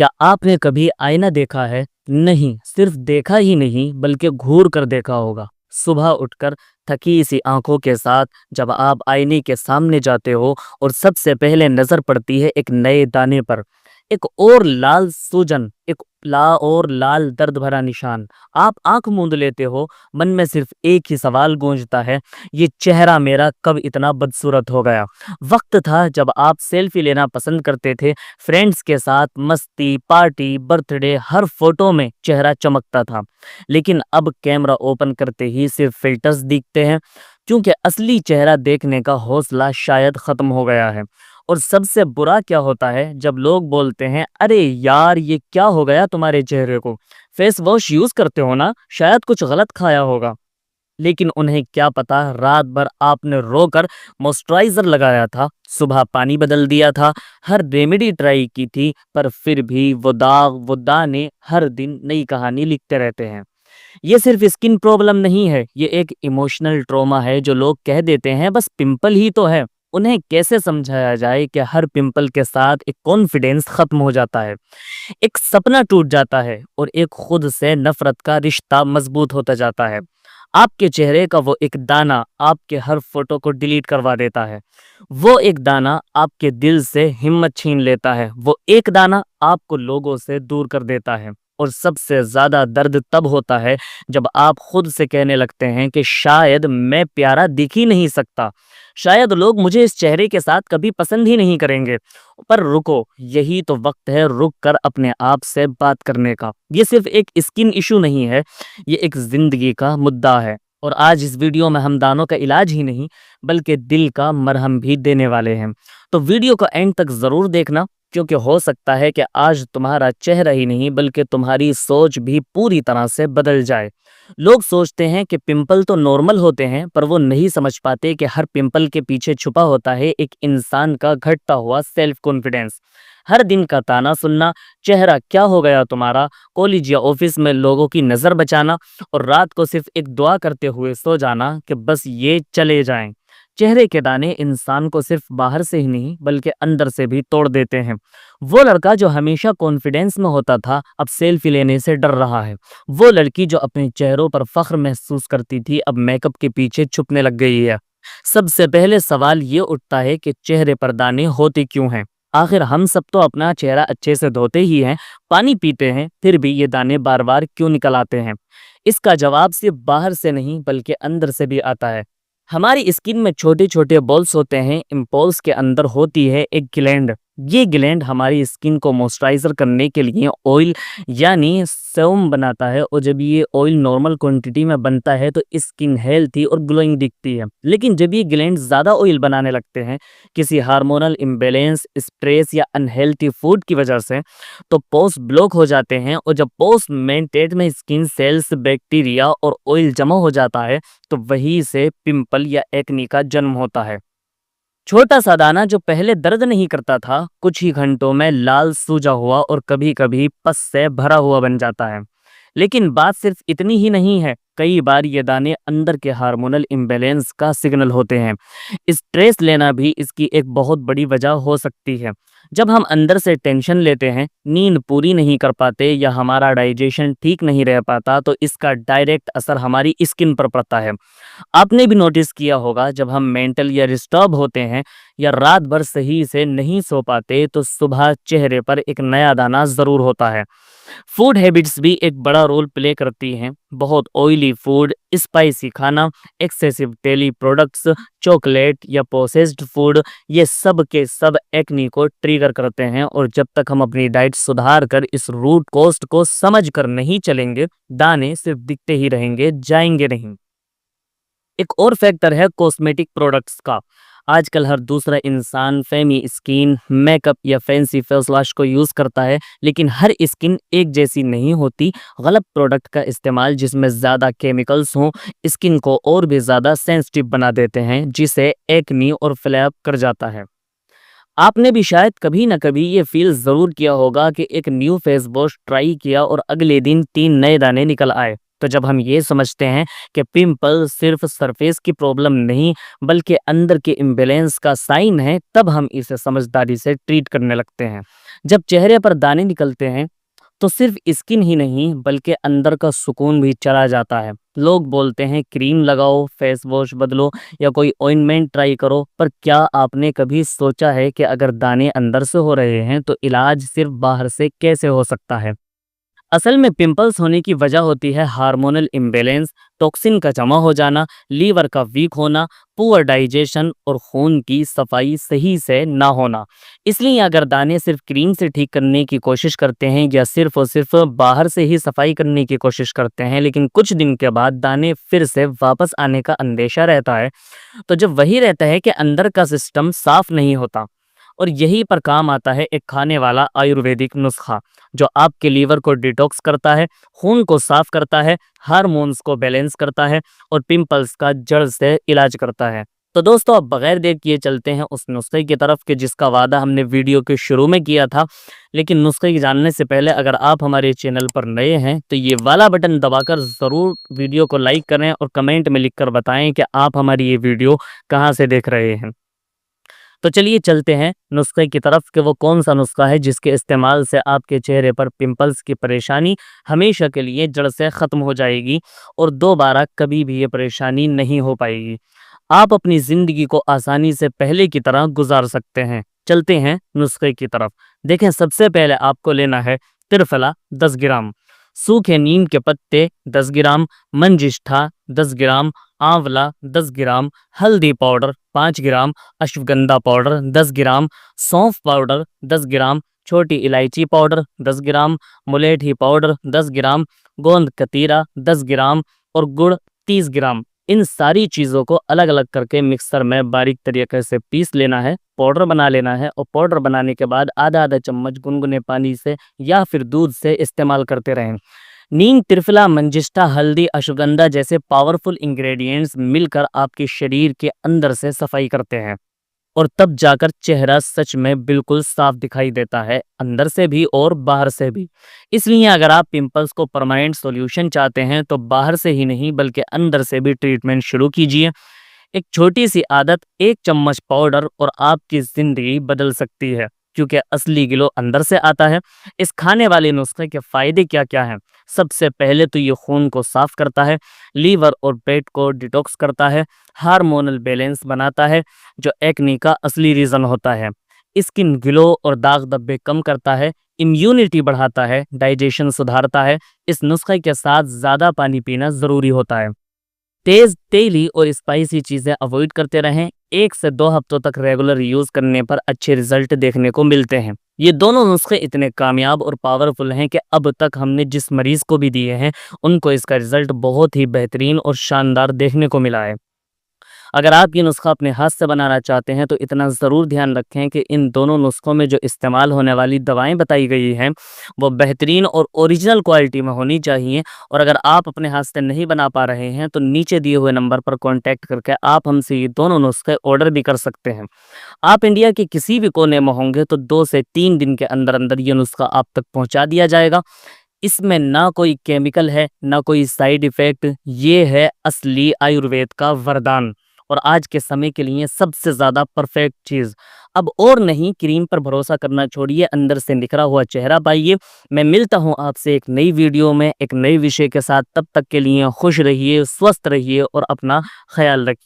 क्या आपने कभी आईना देखा है? नहीं, सिर्फ देखा ही नहीं बल्कि घूर कर देखा होगा। सुबह उठकर थकी सी आंखों के साथ जब आप आईने के सामने जाते हो और सबसे पहले नजर पड़ती है एक नए दाने पर, एक और लाल सूजन, एक और लाल दर्द भरा निशान। आप आंख मूंद लेते हो, मन में सिर्फ एक ही सवाल गूंजता है, ये चेहरा मेरा कब इतना बदसूरत हो गया। वक्त था जब आप सेल्फी लेना पसंद करते थे, फ्रेंड्स के साथ मस्ती, पार्टी, बर्थडे, हर फोटो में चेहरा चमकता था। लेकिन अब कैमरा ओपन करते ही सिर्फ फिल्टर्स दिखते हैं, क्योंकि असली चेहरा देखने का हौसला शायद खत्म हो गया है। और सबसे बुरा क्या होता है जब लोग बोलते हैं, अरे यार ये क्या हो गया तुम्हारे चेहरे को, फेस वॉश यूज करते हो ना, शायद कुछ गलत खाया होगा। लेकिन उन्हें क्या पता, रात भर आपने रोकर मॉइस्चराइजर लगाया था, सुबह पानी बदल दिया था, हर रेमेडी ट्राई की थी, पर फिर भी वो दाग, वो दाने हर दिन नई कहानी लिखते रहते हैं। ये सिर्फ स्किन प्रॉब्लम नहीं है, ये एक इमोशनल ट्रॉमा है जो लोग कह देते हैं बस पिंपल ही तो है। उन्हें कैसे समझाया जाए कि हर पिंपल के साथ एक कॉन्फिडेंस खत्म हो जाता है, एक सपना टूट जाता है और एक खुद से नफरत का रिश्ता मजबूत होता जाता है। आपके चेहरे का वो एक दाना आपके हर फोटो को डिलीट करवा देता है। वो एक दाना आपके दिल से हिम्मत छीन लेता है। वो एक दाना आपको लोगों से दूर कर देता है। और सबसे ज्यादा दर्द तब होता है जब आप खुद से कहने लगते हैं कि शायद मैं प्यारा दिख ही नहीं सकता, शायद लोग मुझे इस चेहरे के साथ कभी पसंद ही नहीं करेंगे। पर रुको, यही तो वक्त है रुक कर अपने आप से बात करने का। ये सिर्फ एक स्किन इशू नहीं है, ये एक जिंदगी का मुद्दा है। और आज इस वीडियो में हम दानों का इलाज ही नहीं बल्कि दिल का मरहम भी देने वाले हैं। तो वीडियो को एंड तक जरूर देखना, क्योंकि हो सकता है कि आज तुम्हारा चेहरा ही नहीं बल्कि तुम्हारी सोच भी पूरी तरह से बदल जाए। लोग सोचते हैं कि पिंपल तो नॉर्मल होते हैं, पर वो नहीं समझ पाते कि हर पिंपल के पीछे छुपा होता है एक इंसान का घटता हुआ सेल्फ कॉन्फिडेंस। हर दिन का ताना सुनना, चेहरा क्या हो गया तुम्हारा, कॉलेज या ऑफिस में लोगों की नज़र बचाना, और रात को सिर्फ एक दुआ करते हुए सो जाना कि बस ये चले जाएं। चेहरे के दाने इंसान को सिर्फ बाहर से ही नहीं बल्कि अंदर से भी तोड़ देते हैं। वो लड़का जो हमेशा कॉन्फिडेंस में होता था अब सेल्फी लेने से डर रहा है। वो लड़की जो अपने चेहरों पर फख्र महसूस करती थी अब मेकअप के पीछे छुपने लग गई है। सबसे पहले सवाल ये उठता है कि चेहरे पर दाने होते क्यों हैं? आखिर हम सब तो अपना चेहरा अच्छे से धोते ही हैं, पानी पीते हैं, फिर भी ये दाने बार बार क्यों निकल आते हैं? इसका जवाब सिर्फ बाहर से नहीं बल्कि अंदर से भी आता है। हमारी स्किन में छोटे छोटे बॉल्स होते हैं, इन बॉल्स के अंदर होती है एक ग्लैंड। ये ग्लैंड हमारी स्किन को मॉइस्चराइजर करने के लिए ऑयल यानी सेरम बनाता है, और जब ये ऑयल नॉर्मल क्वांटिटी में बनता है तो स्किन हेल्थी और ग्लोइंग दिखती है। लेकिन जब ये ग्लैंड ज़्यादा ऑयल बनाने लगते हैं किसी हार्मोनल इम्बैलेंस, स्ट्रेस या अनहेल्थी फूड की वजह से, तो पोर्स ब्लॉक हो जाते हैं, और जब पोर्स मेंटेन में स्किन सेल्स, बैक्टीरिया और ऑयल जमा हो जाता है तो वहीं से पिंपल या एक्नी का जन्म होता है। छोटा सा दाना जो पहले दर्द नहीं करता था कुछ ही घंटों में लाल सूजा हुआ और कभी कभी पस से भरा हुआ बन जाता है। लेकिन बात सिर्फ इतनी ही नहीं है, कई बार ये दाने अंदर के हार्मोनल इम्बैलेंस का सिग्नल होते हैं। स्ट्रेस लेना भी इसकी एक बहुत बड़ी वजह हो सकती है। जब हम अंदर से टेंशन लेते हैं, नींद पूरी नहीं कर पाते या हमारा डाइजेशन ठीक नहीं रह पाता, तो इसका डायरेक्ट असर हमारी स्किन पर पड़ता है। आपने भी नोटिस किया होगा, जब हम मेंटल या डिस्टर्ब होते हैं या रात भर सही से नहीं सो पाते तो सुबह चेहरे पर एक नया दाना जरूर होता है। फूड हैबिट्स भी एक बड़ा रोल प्ले करती हैं। बहुत ऑयली फूड, स्पाइसी खाना, एक्सेसिव डेली प्रोडक्ट्स, चॉकलेट या प्रोसेस्ड फूड, ये सब के सब एक्नी को ट्रिगर करते हैं। और जब तक हम अपनी डाइट सुधार कर इस रूट कॉज को समझ कर नहीं चलेंगे, दाने सिर्फ दिखते ही रहेंगे, जाएंगे नहीं। एक और फैक्टर है कॉस्मेटिक प्रोडक्ट्स का। आजकल हर दूसरा इंसान फेमी स्किन, मेकअप या फैंसी फेस वॉश को यूज़ करता है, लेकिन हर स्किन एक जैसी नहीं होती। गलत प्रोडक्ट का इस्तेमाल जिसमें ज़्यादा केमिकल्स हों स्किन को और भी ज़्यादा सेंसिटिव बना देते हैं, जिसे एक्नी और फ्लैप कर जाता है। आपने भी शायद कभी ना कभी ये फील ज़रूर किया होगा कि एक न्यू फेस वॉश ट्राई किया और अगले दिन 3 नए दाने निकल आए। तो जब हम ये समझते हैं कि पिंपल सिर्फ सरफेस की प्रॉब्लम नहीं बल्कि अंदर के इम्बैलेंस का साइन है, तब हम इसे समझदारी से ट्रीट करने लगते हैं। जब चेहरे पर दाने निकलते हैं तो सिर्फ स्किन ही नहीं बल्कि अंदर का सुकून भी चला जाता है। लोग बोलते हैं क्रीम लगाओ, फेस वॉश बदलो या कोई ऑइंटमेंट ट्राई करो, पर क्या आपने कभी सोचा है कि अगर दाने अंदर से हो रहे हैं तो इलाज सिर्फ बाहर से कैसे हो सकता है? असल में पिंपल्स होने की वजह होती है हार्मोनल इम्बैलेंस, टॉक्सिन का जमा हो जाना, लीवर का वीक होना, पुअर डाइजेशन और खून की सफाई सही से ना होना। इसलिए अगर दाने सिर्फ क्रीम से ठीक करने की कोशिश करते हैं या सिर्फ और सिर्फ बाहर से ही सफाई करने की कोशिश करते हैं लेकिन कुछ दिन के बाद दाने फिर से वापस आने का अंदेशा रहता है, तो जब वही रहता है कि अंदर का सिस्टम साफ नहीं होता। और यहीं पर काम आता है एक खाने वाला आयुर्वेदिक नुस्खा, जो आपके लीवर को डिटॉक्स करता है, खून को साफ करता है, हार्मोन्स को बैलेंस करता है और पिंपल्स का जड़ से इलाज करता है। तो दोस्तों, अब बगैर देर किए चलते हैं उस नुस्खे की तरफ कि जिसका वादा हमने वीडियो के शुरू में किया था। लेकिन नुस्खे की जानने से पहले अगर आप हमारे चैनल पर नए हैं तो ये वाला बटन दबाकर ज़रूर वीडियो को लाइक करें और कमेंट में लिखकर बताएं कि आप हमारी ये वीडियो कहाँ से देख रहे हैं। तो चलिए चलते हैं नुस्खे की तरफ कि वो कौन सा नुस्खा है जिसके इस्तेमाल से आपके चेहरे पर पिंपल्स की परेशानी हमेशा के लिए जड़ से ख़त्म हो जाएगी और दोबारा कभी भी ये परेशानी नहीं हो पाएगी। आप अपनी ज़िंदगी को आसानी से पहले की तरह गुजार सकते हैं। चलते हैं नुस्खे की तरफ। देखें, सबसे पहले आपको लेना है त्रिफला 10 ग्राम, सूखे नीम के पत्ते 10 ग्राम, मंजिष्ठा 10 ग्राम, आंवला 10 ग्राम, हल्दी पाउडर 5 ग्राम, अश्वगंधा पाउडर 10 ग्राम, सौंफ पाउडर 10 ग्राम, छोटी इलायची पाउडर 10 ग्राम, मुलेठी पाउडर 10 ग्राम, गोंद कतीरा 10 ग्राम और गुड़ 30 ग्राम। इन सारी चीज़ों को अलग अलग करके मिक्सर में बारीक तरीके से पीस लेना है, पाउडर बना लेना है और पाउडर बनाने के बाद आधा आधा चम्मच गुनगुने पानी से या फिर दूध से इस्तेमाल करते रहें। नीम, त्रिफला, मंजिष्ठा, हल्दी, अश्वगंधा जैसे पावरफुल इंग्रेडिएंट्स मिलकर आपके शरीर के अंदर से सफाई करते हैं और तब जाकर चेहरा सच में बिल्कुल साफ दिखाई देता है, अंदर से भी और बाहर से भी। इसलिए अगर आप पिंपल्स को परमानेंट सॉल्यूशन चाहते हैं तो बाहर से ही नहीं बल्कि अंदर से भी ट्रीटमेंट शुरू कीजिए। एक छोटी सी आदत, 1 चम्मच पाउडर और आपकी ज़िंदगी बदल सकती है, क्योंकि असली ग्लो अंदर से आता है। इस खाने वाले नुस्खे के फ़ायदे क्या-क्या हैं? सबसे पहले तो ये खून को साफ़ करता है, लीवर और पेट को डिटॉक्स करता है, हार्मोनल बैलेंस बनाता है, जो एक्ने का असली रीज़न होता है। स्किन ग्लो और दाग धब्बे कम करता है, इम्यूनिटी बढ़ाता है, डाइजेशन सुधारता है। इस नुस्खे के साथ ज़्यादा पानी पीना ज़रूरी होता है। तेज़, तेली और स्पाइसी चीज़ें अवॉइड करते रहें। 1 से 2 हफ्तों तक रेगुलर यूज़ करने पर अच्छे रिजल्ट देखने को मिलते हैं। ये दोनों नुस्खे इतने कामयाब और पावरफुल हैं कि अब तक हमने जिस मरीज़ को भी दिए हैं, उनको इसका रिजल्ट बहुत ही बेहतरीन और शानदार देखने को मिला है। अगर आप ये नुस्खा अपने हाथ से बनाना चाहते हैं तो इतना ज़रूर ध्यान रखें कि इन दोनों नुस्खों में जो इस्तेमाल होने वाली दवाएं बताई गई हैं वो बेहतरीन और ओरिजिनल क्वालिटी में होनी चाहिए। और अगर आप अपने हाथ से नहीं बना पा रहे हैं तो नीचे दिए हुए नंबर पर कॉन्टैक्ट करके आप हमसे ये दोनों नुस्खे ऑर्डर भी कर सकते हैं। आप इंडिया के किसी भी कोने में होंगे तो 2 से 3 दिन के अंदर अंदर ये नुस्खा आप तक पहुँचा दिया जाएगा। इसमें ना कोई केमिकल है, ना कोई साइड इफ़ेक्ट। ये है असली आयुर्वेद का वरदान और आज के समय के लिए सबसे ज़्यादा परफेक्ट चीज़। अब और नहीं, क्रीम पर भरोसा करना छोड़िए, अंदर से निखरा हुआ चेहरा पाइए। मैं मिलता हूँ आपसे एक नई वीडियो में एक नए विषय के साथ। तब तक के लिए खुश रहिए, स्वस्थ रहिए और अपना ख्याल रखिए।